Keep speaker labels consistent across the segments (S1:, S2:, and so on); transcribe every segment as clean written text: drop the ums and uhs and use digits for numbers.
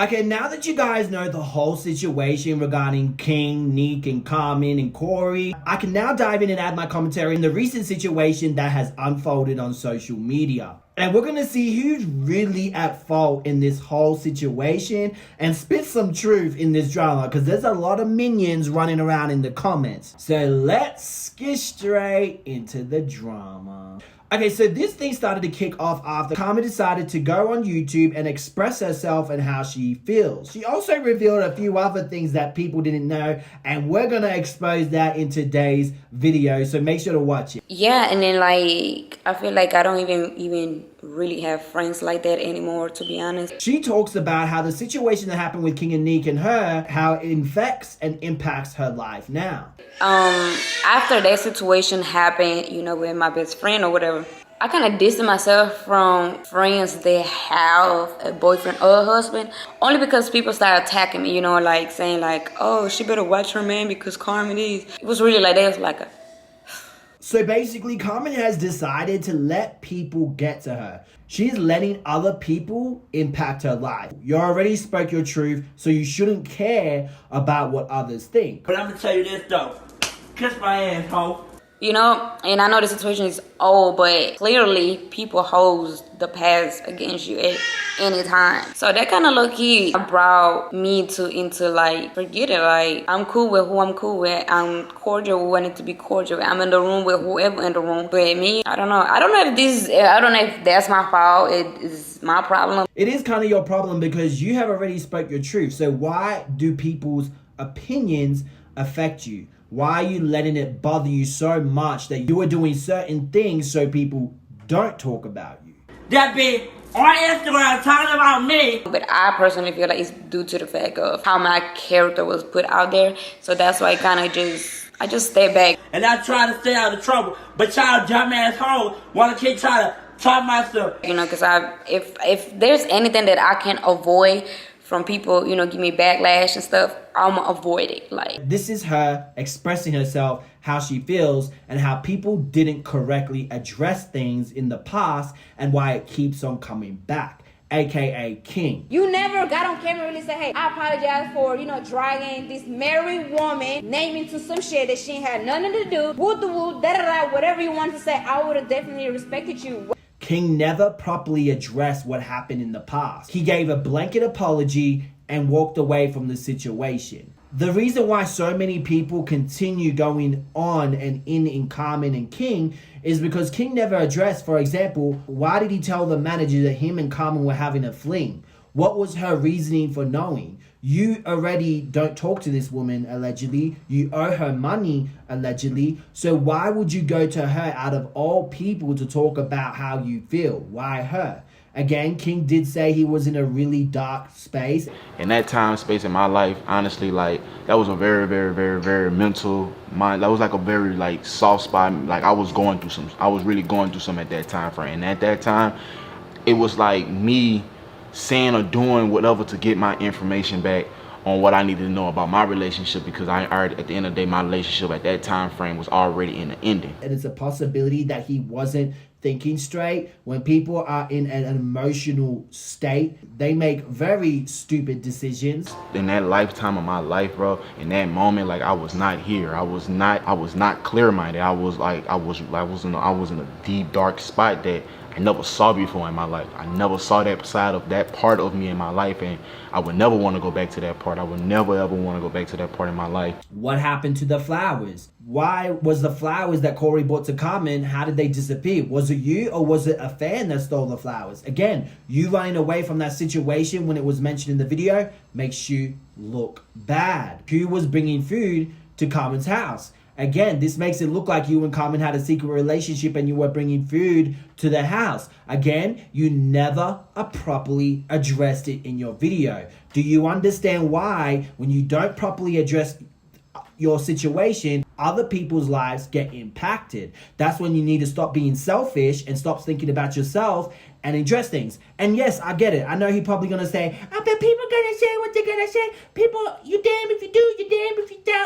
S1: Okay, now that you guys know the whole situation regarding King, Nique, and Carmen, and Corey, I can now dive in and add my commentary in the recent situation that has unfolded on social media. And we're gonna see who's really at fault in this whole situation and spit some truth in this drama, because there's a lot of minions running around in the comments. So let's get straight into the drama. Okay, so this thing started to kick off after Carmen decided to go on YouTube and express herself and how she feels. She also revealed a few other things that people didn't know, and we're gonna expose that in today's video, so make sure to watch it.
S2: Yeah, and then like I feel like I don't even really have friends like that anymore, to be honest.
S1: She talks about how the situation that happened with King and Nique and her, how it infects and impacts her life now.
S2: After that situation happened, you know, with my best friend or whatever, I kind of distanced myself from friends that have a boyfriend or a husband, only because people started attacking me, you know, like saying like, oh, she better watch her man because Carmen is. It was really like that. It was like a...
S1: So basically, Carmen has decided to let people get to her. She's letting other people impact her life. You already spoke your truth, so you shouldn't care about what others think.
S3: But I'm gonna tell you this though. Kiss my ass, ho.
S2: You know, and I know the situation is old, but clearly people hold the past against you at any time. So that kind of low-key brought me into like, forget it. Like, I'm cool with who I'm cool with. I'm cordial with who I need to be cordial with. I'm in the room with whoever in the room. But me, I don't know. I don't know if that's my fault. It is my problem.
S1: It is kind of your problem because you have already spoke your truth. So why do people's opinions affect you? Why are you letting it bother you so much that you are doing certain things so people don't talk about you?
S3: That be on Instagram talking about me.
S2: But I personally feel like it's due to the fact of how my character was put out there. So that's why I just stay back.
S3: And I try to stay out of trouble. But y'all dumbass hoes wanna keep trying to talk my stuff.
S2: You know, because if there's anything that I can avoid from people, you know, give me backlash and stuff, I'm gonna avoid it. Like,
S1: this is her expressing herself, how she feels, and how people didn't correctly address things in the past and why it keeps on coming back, aka King.
S4: You never got on camera and really say, hey, I apologize for, you know, dragging this married woman name into some shit that she ain't had nothing to do. Woo the woo, da da da, whatever you want to say. I would have definitely respected you.
S1: King never properly addressed what happened in the past. He gave a blanket apology and walked away from the situation. The reason why so many people continue going on and in Carmen and King is because King never addressed, for example, why did he tell the manager that him and Carmen were having a fling? What was her reasoning for knowing? You already don't talk to this woman, allegedly. You owe her money, allegedly. So why would you go to her out of all people to talk about how you feel? Why her? Again, King did say he was in a really dark space.
S5: In that time space in my life, honestly, like, that was a very, very, very, very mental mind. That was like a very, like, soft spot. Like, I was really going through some at that time frame. And at that time, it was like me saying or doing whatever to get my information back on what I needed to know about my relationship, because I already, at the end of the day, my relationship at that time frame was already in the ending.
S1: And it's a possibility that he wasn't thinking straight. When people are in an emotional state, they make very stupid decisions.
S5: In that lifetime of my life, bro, in that moment, like, I was not here. I was not clear-minded. I was in a deep, dark spot that I never saw before in my life. I never saw that side of that part of me in my life, and I would never want to go back to that part. I would never ever want to go back to that part in my life.
S1: What happened to the flowers? Why was the flowers that Corey bought to Carmen, how did they disappear? Was it you or was it a fan that stole the flowers? Again, you running away from that situation when it was mentioned in the video makes you look bad. Who was bringing food to Carmen's house? Again, this makes it look like you and Carmen had a secret relationship and you were bringing food to the house. Again, you never properly addressed it in your video. Do you understand why when you don't properly address your situation, other people's lives get impacted? That's when you need to stop being selfish and stop thinking about yourself and address things. And yes, I get it. I know he's probably gonna say, I bet people gonna say what they're gonna say. People, you damn if you do, you damn if you don't.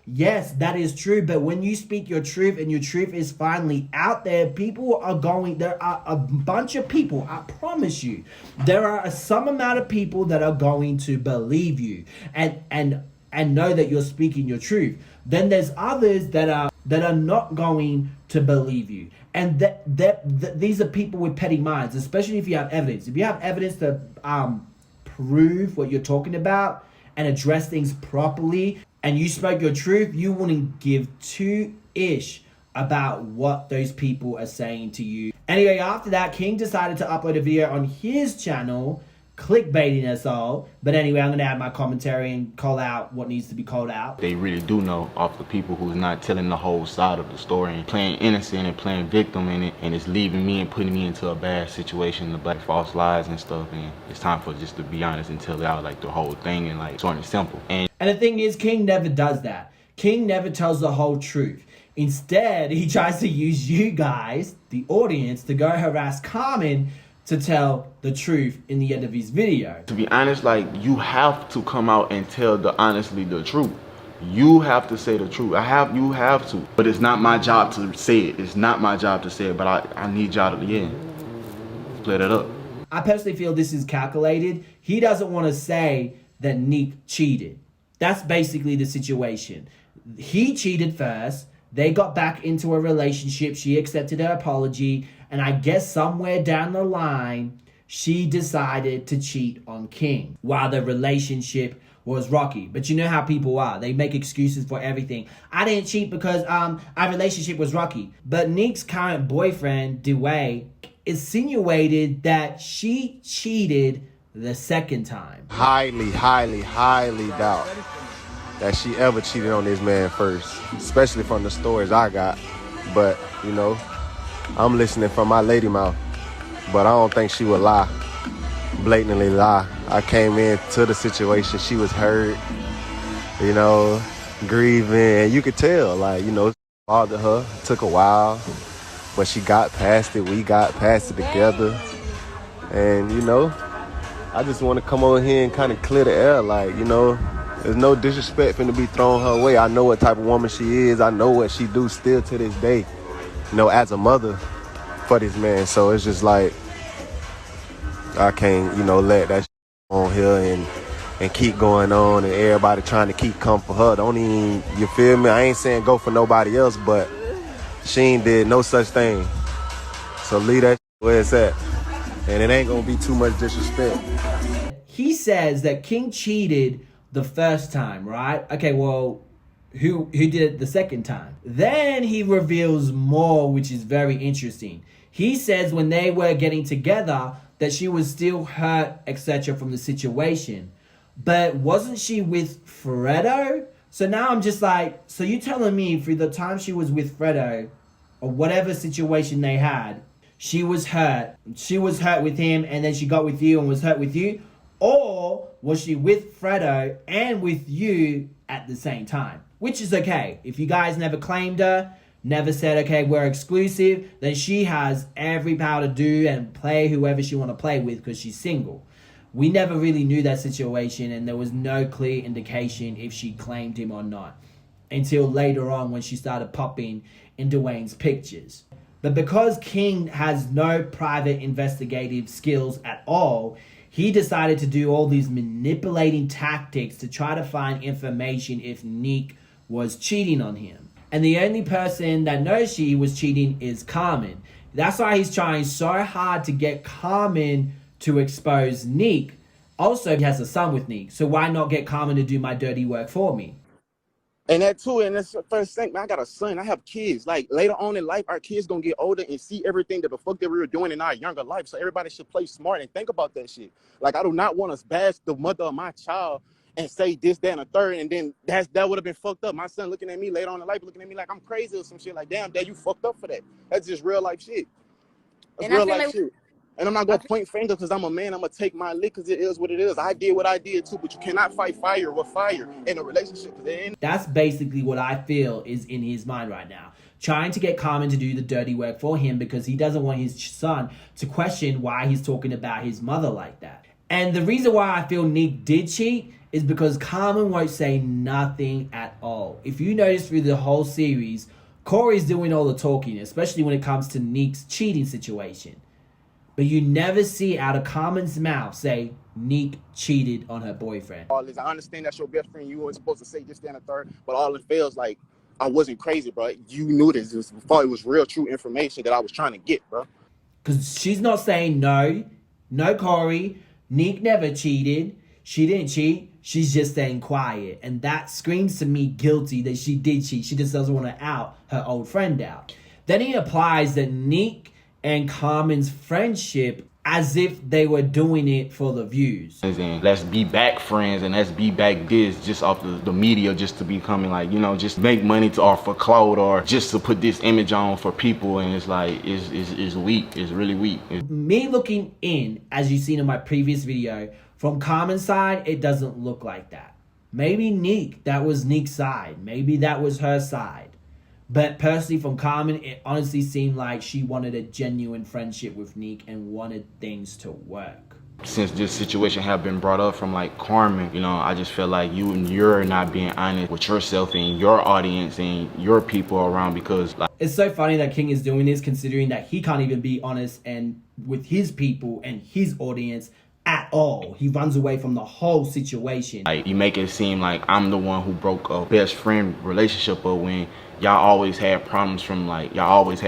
S1: Yes, that is true. But when you speak your truth and your truth is finally out there, people are going, there are a bunch of people, I promise you, there are some amount of people that are going to believe you and know that you're speaking your truth. Then there's others that are not going to believe you. And these are people with petty minds, especially if you have evidence. If you have evidence to prove what you're talking about and address things properly, and you spoke your truth, you wouldn't give two-ish about what those people are saying to you. Anyway, after that, King decided to upload a video on his channel, clickbaiting us all. But anyway, I'm gonna add my commentary and call out what needs to be called out.
S5: They really do know off the people who's not telling the whole side of the story and playing innocent and playing victim in it, and it's leaving me and putting me into a bad situation, the black false lies and stuff. And it's time for just to be honest and tell out like the whole thing and like short and simple. And
S1: the thing is, King never does that. King never tells the whole truth. Instead, he tries to use you guys, the audience, to go harass Carmen to tell the truth in the end of his video.
S5: To be honest, like, you have to come out and tell honestly the truth. You have to say the truth. You have to. But it's not my job to say it. It's not my job to say it, but I need y'all to, yeah, split it up.
S1: I personally feel this is calculated. He doesn't want to say that nique cheated. That's basically the situation. He cheated first. They got back into a relationship. She accepted her apology. And I guess somewhere down the line, she decided to cheat on King while the relationship was rocky. But you know how people are. They make excuses for everything. I didn't cheat because our relationship was rocky. But nique's current boyfriend, Dwayne, insinuated that she cheated the second time.
S6: Highly doubt that she ever cheated on this man first, especially from the stories I got. But, you know, I'm listening from my lady mouth, but I don't think she would lie, blatantly lie. I came into the situation, she was hurt, you know, grieving, and you could tell, like, you know, it bothered her. It took a while, but she got past it. We got past it together, and, you know, I just want to come over here and kind of clear the air, like, you know, there's no disrespect finna be thrown her way. I know what type of woman she is. I know what she do still to this day, you know, as a mother for this man. So it's just like, I can't, you know, let that on here and keep going on and everybody trying to keep come for her. Don't even, you feel me? I ain't saying go for nobody else, but she ain't did no such thing. So leave that where it's at. And it ain't gonna be too much disrespect.
S1: He says that King cheated the first time, right? Okay, well, who did it the second time? Then he reveals more, which is very interesting. He says when they were getting together that she was still hurt, etc. from the situation. But wasn't she with Fredo? So now I'm just like, so you telling me for the time she was with Fredo, or whatever situation they had, she was hurt. She was hurt with him, and then she got with you and was hurt with you? Or was she with Fredo and with you at the same time? Which is okay. If you guys never claimed her, never said, okay, we're exclusive, then she has every power to do and play whoever she want to play with because she's single. We never really knew that situation, and there was no clear indication if she claimed him or not until later on when she started popping in Dwayne's pictures. But because King has no private investigative skills at all, he decided to do all these manipulating tactics to try to find information if nique was cheating on him. And the only person that knows she was cheating is Carmen. That's why he's trying so hard to get Carmen to expose nique. Also, he has a son with nique, so why not get Carmen to do my dirty work for me?
S6: And that too, and that's the first thing, man, I got a son, I have kids. Like, later on in life, our kids gonna get older and see everything that the fuck that we were doing in our younger life. So everybody should play smart and think about that shit. Like, I do not want to bash the mother of my child and say this, that, and a third, and then that would have been fucked up. My son looking at me later on in life, looking at me like I'm crazy or some shit. Like, damn, dad, you fucked up for that. That's just real life shit. That's real life shit. And I'm not going to point fingers because I'm a man. I'm going to take my lick because it is what it is. I did what I did too, but you cannot fight fire with fire in a relationship.
S1: That's basically what I feel is in his mind right now. Trying to get Carmen to do the dirty work for him because he doesn't want his son to question why he's talking about his mother like that. And the reason why I feel Nique did cheat is because Carmen won't say nothing at all. If you notice through the whole series, Corey's doing all the talking, especially when it comes to Nique's cheating situation. But you never see out of Carmen's mouth say Nique cheated on her boyfriend.
S6: All this, I understand that's your best friend. You weren't supposed to say this, that, and the third, but all it feels like I wasn't crazy, bro. You knew this. It was real, true information that I was trying to get, bro.
S1: Because she's not saying no, Corey. Nique never cheated. She didn't cheat. She's just staying quiet. And that screams to me guilty that she did cheat. She just doesn't want to out her old friend out. Then he applies that Nique and Carmen's friendship as if they were doing it for the views.
S5: Let's be back friends and let's be back this just off the media just to becoming like, you know, just make money to or for clout or just to put this image on for people. And it's like, it's weak. It's really weak.
S1: Me looking in, as you've seen in my previous video, from Carmen's side, it doesn't look like that. Maybe Nique, that was Nique's side. Maybe that was her side. But personally, from Carmen, it honestly seemed like she wanted a genuine friendship with Nique and wanted things to work.
S5: Since this situation have been brought up from like Carmen, you know, I just feel like you're not being honest with yourself and your audience and your people around because like
S1: it's so funny that King is doing this considering that he can't even be honest and with his people and his audience at all. He runs away from the whole situation.
S5: Like you make it seem like I'm the one who broke a best friend relationship, but when y'all always had problems from like, y'all always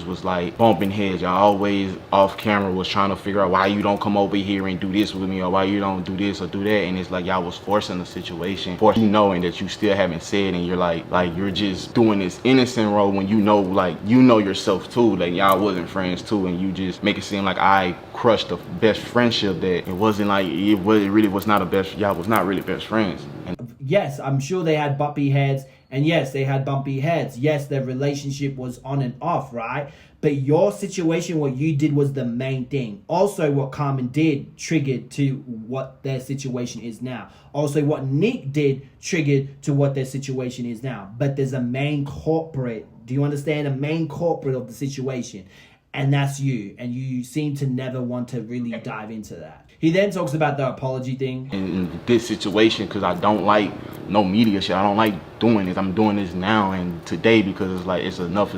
S5: was like bumping heads. Y'all always off camera was trying to figure out why you don't come over here and do this with me or why you don't do this or do that. And it's like y'all was forcing the situation for you knowing that you still haven't said and you're like you're just doing this innocent role when you know like you know yourself too, like y'all wasn't friends too, and you just make it seem like I crushed the best friendship that it wasn't like it really was not a best, y'all was not really best friends. And
S1: yes, I'm sure they had bumpy heads. And yes, they had bumpy heads. Yes, their relationship was on and off, right? But your situation, what you did was the main thing. Also, what Carmen did triggered to what their situation is now. Also, what Nique did triggered to what their situation is now. But there's a main culprit. Do you understand? A main culprit of the situation. And that's you. And you seem to never want to really dive into that. He then talks about the apology thing.
S5: In this situation, because I don't like no media shit. I don't like doing this. I'm doing this now and today because it's like it's enough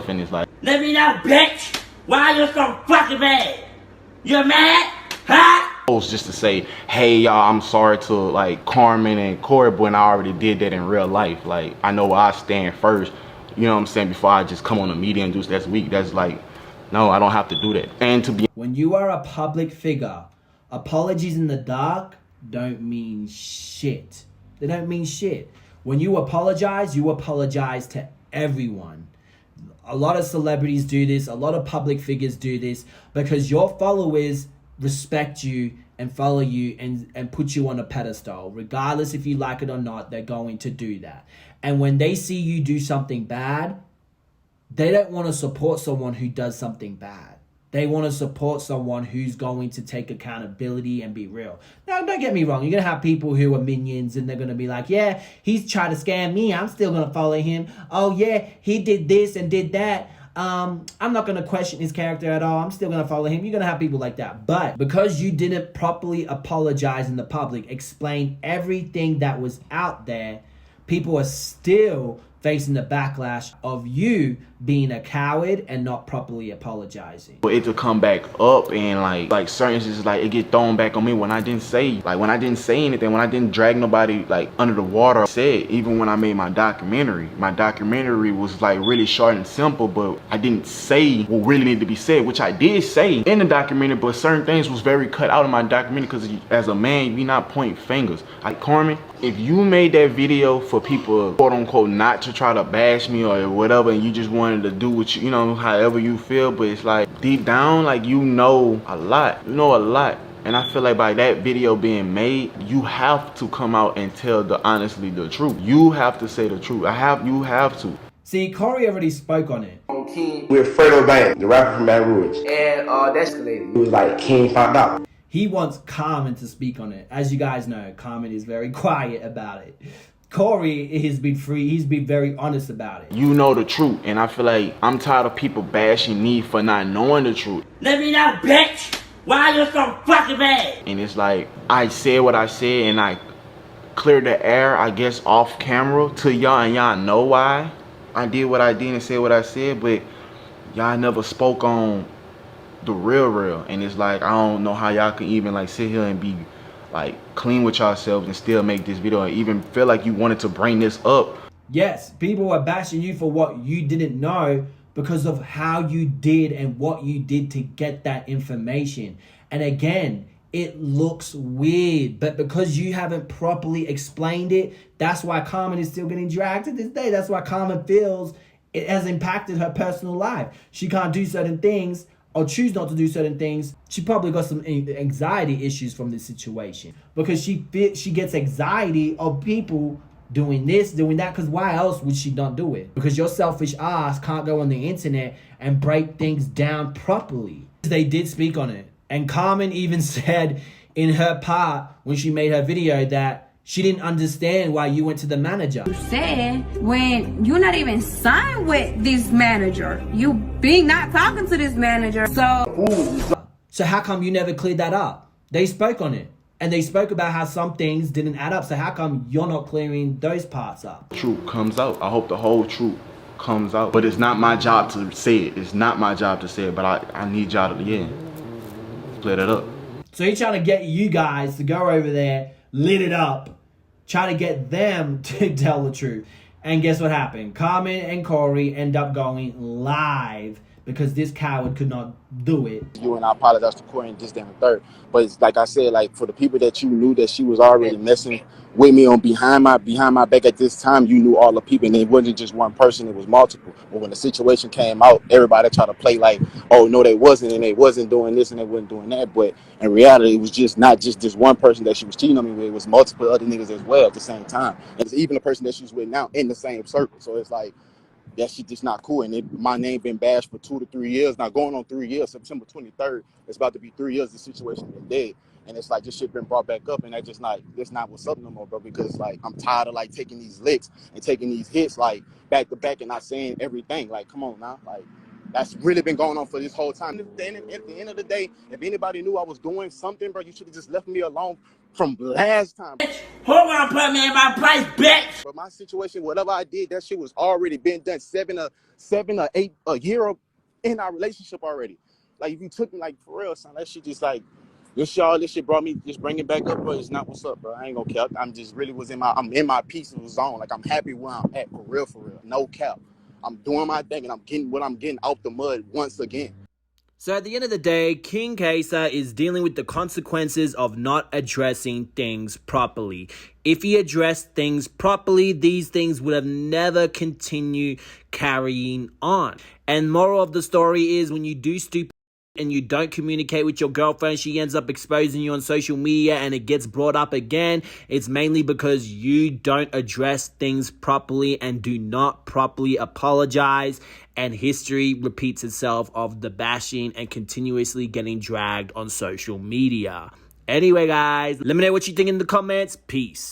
S5: and it's like,
S3: let me know, bitch. Why you so fucking mad? You mad? Huh?
S5: Just to say, hey y'all, I'm sorry to like Carmen and Corey, but when I already did that in real life. Like I know where I stand first. You know what I'm saying? Before I just come on the media and do that's weak. That's like, no, I don't have to do that. And to be
S1: when you are a public figure, apologies in the dark don't mean shit. They don't mean shit. When you apologize to everyone. A lot of celebrities do this. A lot of public figures do this because your followers respect you and follow you and put you on a pedestal. Regardless if you like it or not, they're going to do that. And when they see you do something bad, they don't want to support someone who does something bad. They want to support someone who's going to take accountability and be real. Now, don't get me wrong. You're going to have people who are minions and they're going to be like, yeah, he's trying to scam me. I'm still going to follow him. Oh, yeah, he did this and did that. I'm not going to question his character at all. I'm still going to follow him. You're going to have people like that. But because you didn't properly apologize in the public, explain everything that was out there, people are still facing the backlash of you being a coward and not properly apologizing.
S5: For it to come back up and like certain just like it get thrown back on me when I didn't say anything, when I didn't drag nobody like under the water. I said even when I made my documentary was like really short and simple, but I didn't say what really needed to be said, which I did say in the documentary, but certain things was very cut out of my documentary because as a man, you not point fingers. Like Carmen, if you made that video for people quote unquote not to try to bash me or whatever, and you just wanted to do what you know, however you feel, but it's like deep down, like you know a lot. And I feel like by that video being made, you have to come out and tell honestly the truth. You have to say the truth. You have to.
S1: See, Corey already spoke on it.
S7: Don't King.
S6: With Fredo Bang, the rapper from Baton Rouge.
S7: And that's the lady.
S6: It was like King found out.
S1: He wants Carmen to speak on it. As you guys know, Carmen is very quiet about it. Corey has been free. He's been very honest about it.
S5: You know the truth, and I feel like I'm tired of people bashing me for not knowing the truth.
S3: Let me know, bitch. Why you so fucking mad?
S5: And it's like, I said what I said, and I cleared the air, I guess, off camera to y'all, and y'all know why I did what I did and said what I said, but y'all never spoke on the real. And it's like, I don't know how y'all can even like sit here and be like clean with yourselves and still make this video and even feel like you wanted to bring this up.
S1: Yes, people are bashing you for what you didn't know because of how you did and what you did to get that information. And again, it looks weird, but because you haven't properly explained it, that's why Carmen is still getting dragged to this day. That's why Carmen feels it has impacted her personal life. She can't do certain things or choose not to do certain things. She probably got some anxiety issues from this situation because she gets anxiety of people doing this, doing that, because why else would she not do it? Because your selfish ass can't go on the internet and break things down properly. They did speak on it. And Carmen even said in her part when she made her video that she didn't understand why you went to the manager.
S4: You said when you're not even signed with this manager, you be not talking to this manager.
S1: So how come you never cleared that up? They spoke on it. And they spoke about how some things didn't add up. So how come you're not clearing those parts up?
S5: Truth comes out. I hope the whole truth comes out. But it's not my job to say it. It's not my job to say it. But I need y'all to, clear it up.
S1: So he's trying to get you guys to go over there, lit it up, try to get them to tell the truth. And guess what happened? Carmen and Corey end up going live because this coward could not do it.
S6: You and I apologize to Corey and this, that, and the third. But it's like I said, like for the people that you knew that she was already messing with me on behind my back at this time, you knew all the people, and it wasn't just one person, it was multiple. But when the situation came out, everybody tried to play like, oh no, they wasn't, and they wasn't doing this and they wasn't doing that. But in reality, it was just not just this one person that she was cheating on me with, it was multiple other niggas as well at the same time. And it's even the person that she's with now in the same circle. So it's like, that shit just not cool. And my name been bashed for 2 to 3 years now, going on 3 years. September 23rd, it's about to be 3 years the situation been dead. And it's like this shit been brought back up, and that's not what's up no more, bro. Because like I'm tired of like taking these licks and taking these hits like back to back and not saying everything. Like, come on now, like that's really been going on for this whole time. At the end of the day, if anybody knew I was doing something, bro, you should have just left me alone from last time.
S3: Who gonna put me in my place, bitch?
S6: But my situation, whatever I did, that shit was already been done 7 or 8 a year in our relationship already. Like if you took me like for real, son, that shit just like this shit brought me just bring it back up, but it's not what's up, bro. I ain't gonna cap. I'm just really I'm in my peaceful zone. Like I'm happy where I'm at for real. No cap. I'm doing my thing and I'm getting what I'm getting out the mud once again.
S1: So at the end of the day, King Kaiser is dealing with the consequences of not addressing things properly. If he addressed things properly, these things would have never continued carrying on. And moral of the story is when you do stupid and you don't communicate with your girlfriend, she ends up exposing you on social media and it gets brought up again. It's mainly because you don't address things properly and do not properly apologize. And history repeats itself of the bashing and continuously getting dragged on social media. Anyway, guys, let me know what you think in the comments. Peace.